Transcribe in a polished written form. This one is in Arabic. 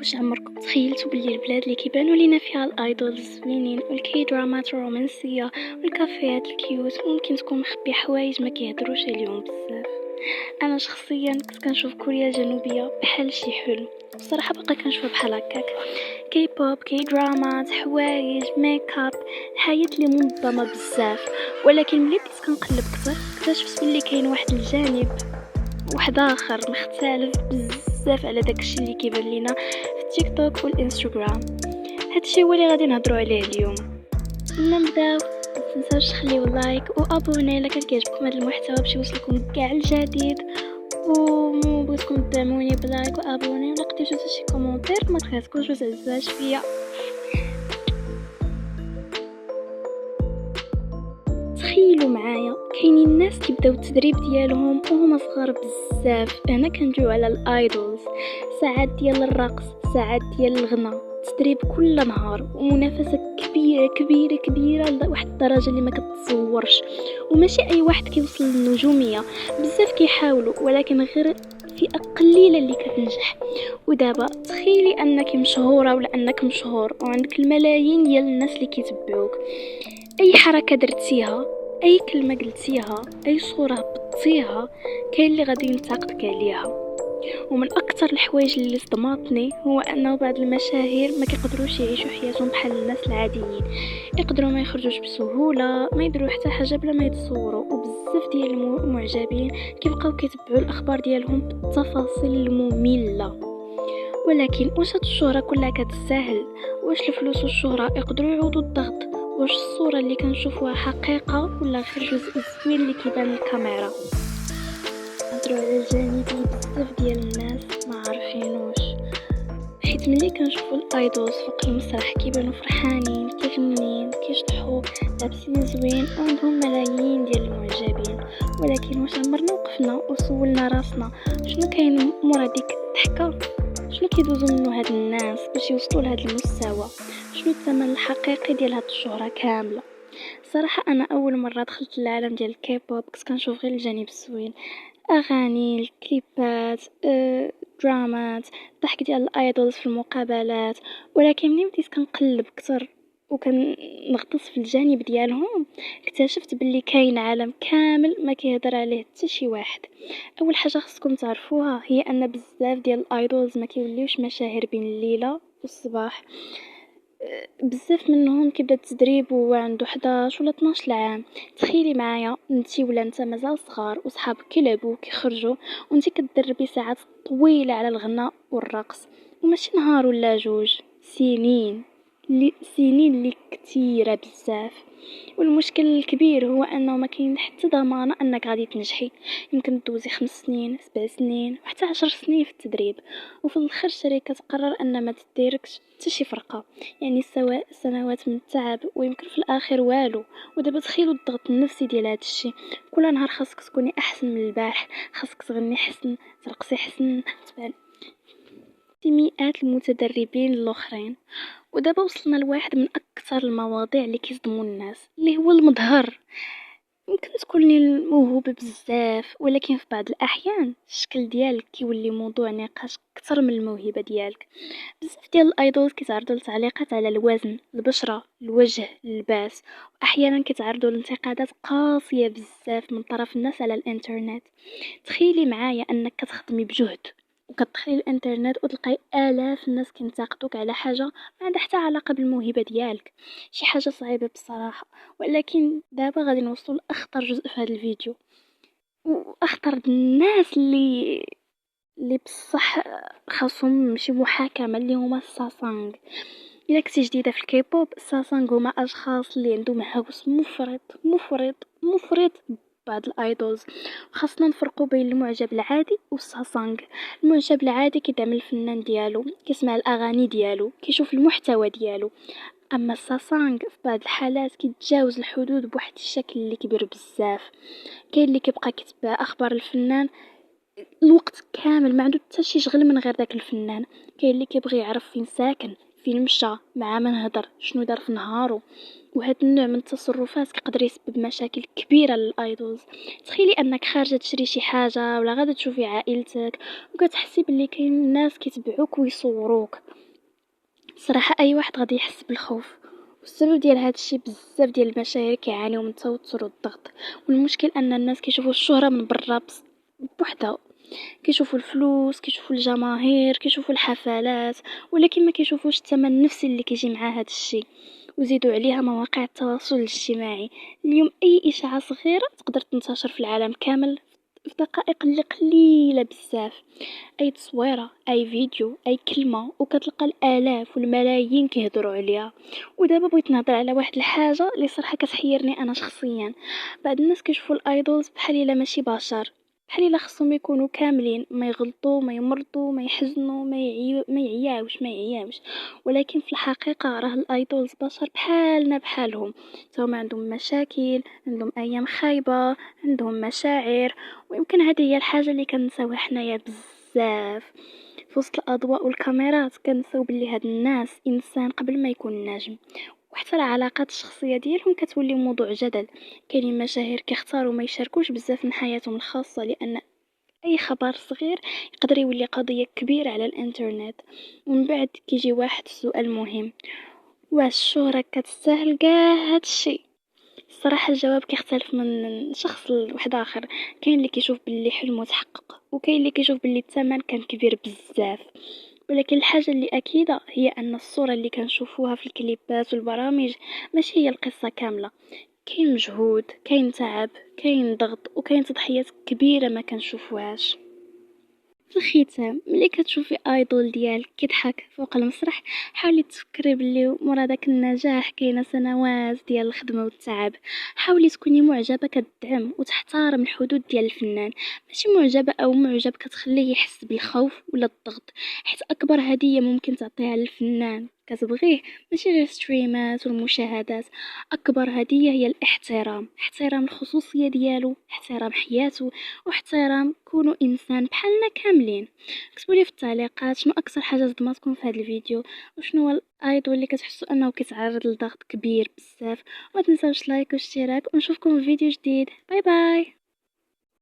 واش عمركم تخيلتوا باللي البلاد اللي كيبانوا لينا فيها الايدولز الزوينين والكي درامات الرومانسيه والكافيات الكيوت ممكن تكون مخبيه حوايج ما كيهضروش عليهم بزاف؟ انا شخصيا كنت كنشوف كوريا الجنوبيه بحال شي حلم، بصراحه باقا كنشوفها بحال هكاك. كي بوب، كي درامات، حوايج، ميك اب، الحياه اللي منظمه بزاف. ولكن ملي بديت كنقلب اكثر اكتشفت باللي كاين واحد الجانب، واحد اخر مختلف بزاف على داكشي اللي كيبان لينا في التيك توك والانستغرام. هادشي هو اللي غادي نهضروا عليه اليوم. قبل ما نبداو متنساوش تخليو لايك وابوني الا كان كيعجبكم هذا المحتوى باش يوصلكم كاع الجديد، وبغيتكم تدعموني بلايك وابوني، ولا كتبتوا شي كومونتير ما تخافوش ما تعزاش فيا. تخيلوا معايا كاينين الناس كيبداو التدريب ديالهم وهما صغار بزاف. هنا كنجيو على الايدولز، ساعات ديال الرقص، ساعات ديال الغناء، تدريب كل نهار ومنافسه كبيره كبيره كبيره لواحد الدرجه اللي ما كتصورش. وماشي اي واحد كيوصل للنجوميه، بزاف كيحاولوا ولكن غير فئه قليله اللي كتنجح. ودابا تخيلي انك مشهوره ولا انك مشهور وعندك الملايين ديال الناس اللي كيتبعوك، اي حركه درتيها، اي كلمه قلتيها، اي صوره هبطتيها، كاين اللي غادي ينتقدك عليها. ومن اكثر الحوايج اللي صدماتني هو انه بعض المشاهير ما كيقدروش يعيشوا حياتهم بحال الناس العاديين، يقدروا ما يخرجوش بسهوله، ما يديروا حتى حاجه بلا ما يتصوروا، وبزاف ديال المعجبين كيبقاو كيتبعوا الاخبار ديالهم بالتفاصيل الممله. ولكن واش هاد الشهرة كلها كتستاهل؟ واش الفلوس والشهرة يقدروا يعوضوا الضغط؟ واش الصورة اللي كنشوفوها حقيقة ولا غير جزء زوين اللي كيبان للكاميرا؟ نهضروا على الجانب اللي بزاف ديال الناس ما عارفينوش، حيت ملي كنشوفوا الايدولز فوق المسرح كيبانوا فرحانين، كيغنيين، كيشطحوا، لابسين زوين وعندهم ملايين ديال المعجبين. ولكن واش عمرنا وقفنا وسولنا راسنا شنو كاين مورا ديك الضحكه؟ شنو كيدوزو منو هاد الناس باش يوصلوا لهاد المستوى؟ شنو الثمن الحقيقي ديال هاد الشهرة كاملة؟ صراحة انا اول مرة دخلت العالم ديال الكيبوب كنت كنشوف غير الجانب الزوين، اغاني، الكليبات، درامات، الضحك ديال الايدولز في المقابلات. ولكن ملي بديت كنقلب اكثر وكنغطس في الجانب ديالهم اكتشفت باللي كاين عالم كامل ما كيهضر عليه حتى شي واحد. اول حاجه خصكم تعرفوها هي ان بزاف ديال الايدولز ما كيوليوش مشاهير بين الليله والصباح. بزاف منهم كيبدا التدريب وهو عنده 11 ولا 12 عام. تخيلي معايا انتي ولا انت مازال صغار وصحابك كيلعبوا كيخرجوا وانتي كتدربي ساعات طويله على الغناء والرقص، وماشي نهار ولا جوج، سنين، سنين اللي كتيره بزاف. والمشكل الكبير هو انه ما كاين حتى ضمانه انك غادي تنجحي. يمكن دوزي 5 سنين، 7 سنين، وحتى 10 سنين في التدريب، وفي الاخر الشركه تقرر ان ما تديركش حتى شي فرقه، يعني سواء سنوات من التعب ويمكن في الاخر والو. ودابا تخيلوا الضغط النفسي ديال هذا الشيء، كل نهار خاصك تكوني احسن من البارح، خاصك تغني حسن، ترقصي حسن، تبان مئات المتدربين الاخرين. ودابا وصلنا لواحد من اكثر المواضيع اللي كيصدموا الناس اللي هو المظهر. يمكن تكوني موهوبه بزاف ولكن في بعض الاحيان الشكل ديالك كيولي موضوع نقاش اكثر من الموهبه ديالك. بزاف ديال الايدولز كيتعرضوا لتعليقات على الوزن، البشره، الوجه، اللباس، واحيانا كيتعرضوا لانتقادات قاسيه بزاف من طرف الناس على الانترنت. تخيلي معايا انك كتخدمي بجهد وكتدخلي الانترنت وتلقاي الاف الناس كينتقدوك على حاجه ما عندها حتى علاقه بالموهبه ديالك. شي حاجه صعيبه بصراحه. ولكن دابا غادي نوصل لاخطر جزء في هذا الفيديو، واخطر الناس اللي بصح خاصهم شي محاكمه، اللي هما الساسانغ. الا كنتي جديده في الكيبوب، الساسانغ هما اشخاص اللي عندهم هوس مفرط بعض الايدولز. خاصنا نفرقوا بين المعجب العادي والساسانغ. المعجب العادي كيدعم الفنان ديالو، كيسمع الاغاني ديالو، كيشوف المحتوى ديالو. اما الساسانغ في بعض الحالات كيتجاوز الحدود بواحد الشكل اللي كبير بزاف. كاين اللي كيبقى كيتبع اخبار الفنان الوقت كامل، ما عنده حتى شي شغل من غير داك الفنان. كاين اللي كيبغي يعرف فين ساكن، فين مشى، مع من هدر، شنو دار في نهارو. وهاد النوع من التصرفات كيقدر يسبب مشاكل كبيره للايدولز. تخيلي انك خارجه تشري شي حاجه ولا غادا تشوفي عائلتك وكتحسي باللي كاين ناس كيتبعوك ويصوروك. صراحه اي واحد غادي يحس بالخوف، والسبب ديال هذا الشيء بزاف ديال المشاهير كيعانيو من التوتر والضغط. والمشكل ان الناس كيشوفوا الشهرة من برا بوحدها، كيشوفوا الفلوس، كيشوفوا الجماهير، كيشوفوا الحفلات، ولكن ما كيشوفوش الثمن النفسي اللي كيجي مع هذا الشيء. وزيدوا عليها مواقع التواصل الاجتماعي. اليوم اي اشاعه صغيره تقدر تنتشر في العالم كامل في دقائق اللي قليله بزاف. اي تصويره، اي فيديو، اي كلمه، وكتلقى الالاف والملايين كيهضروا عليها. ودابا بغيت نهضر على واحد الحاجه اللي صراحه كتحيرني انا شخصيا. بعض الناس كيشوفوا الايدولز بحال الا ماشي بشر، بحال الا خصهم يكونوا كاملين، ما يغلطوا، ما يمرضوا، ما يحزنوا، ما يعياوش. ولكن في الحقيقه راه الايدولز بشر بحالنا بحالهم. هما عندهم مشاكل، عندهم ايام خايبه، عندهم مشاعر. ويمكن هذه هي الحاجه اللي كنساوها حنايا بزاف. في وسط الاضواء والكاميرات كنساو بلي هاد الناس انسان قبل ما يكون نجم. وحتى العلاقات الشخصيه ديالهم كتولي موضوع جدل. كاينين مشاهير كيختاروا ما يشاركوش بزاف من حياتهم الخاصه، لان اي خبر صغير يقدر يولي قضيه كبيره على الانترنت. ومن بعد كيجي واحد السؤال مهم: واش الشهره كتستاهل كاع هادشي؟ الصراحه الجواب كيختلف من شخص لواحد اخر. كاين اللي كيشوف باللي حلمه تحقق، وكاين اللي كيشوف باللي الثمن كان كبير بزاف. ولكن الحاجه اللي اكيده هي ان الصوره اللي كنشوفوها في الكليبات والبرامج ماشي هي القصه كامله. كاين مجهود، كاين تعب، كاين ضغط، وكاين تضحيات كبيره ما كنشوفوهاش. في الختام، ملي كتشوفي ايدول ديالك كيضحك فوق المسرح، حاولي تفكري بلي مورا داك النجاح كاينه سنوات ديال الخدمه والتعب. حاولي تكوني معجبه كتدعم وتحترم الحدود ديال الفنان، ماشي معجبه او معجب كتخليه يحس بالخوف ولا الضغط. حيت اكبر هديه ممكن تعطيها للفنان كتبغيه ماشي غير ستريمات والمشاهدات. اكبر هديه هي الاحترام، احترام الخصوصيه ديالو، احترام حياته، واحترام كونوا انسان بحالنا كاملين. اكتبوا لي في التعليقات شنو اكثر حاجه صدماتكم في هذا الفيديو، وشنو هو الايدول اللي كتحسوا انه كيتعرض لضغط كبير بزاف. وما تنساوش لايك واشتراك، ونشوفكم في فيديو جديد. باي باي.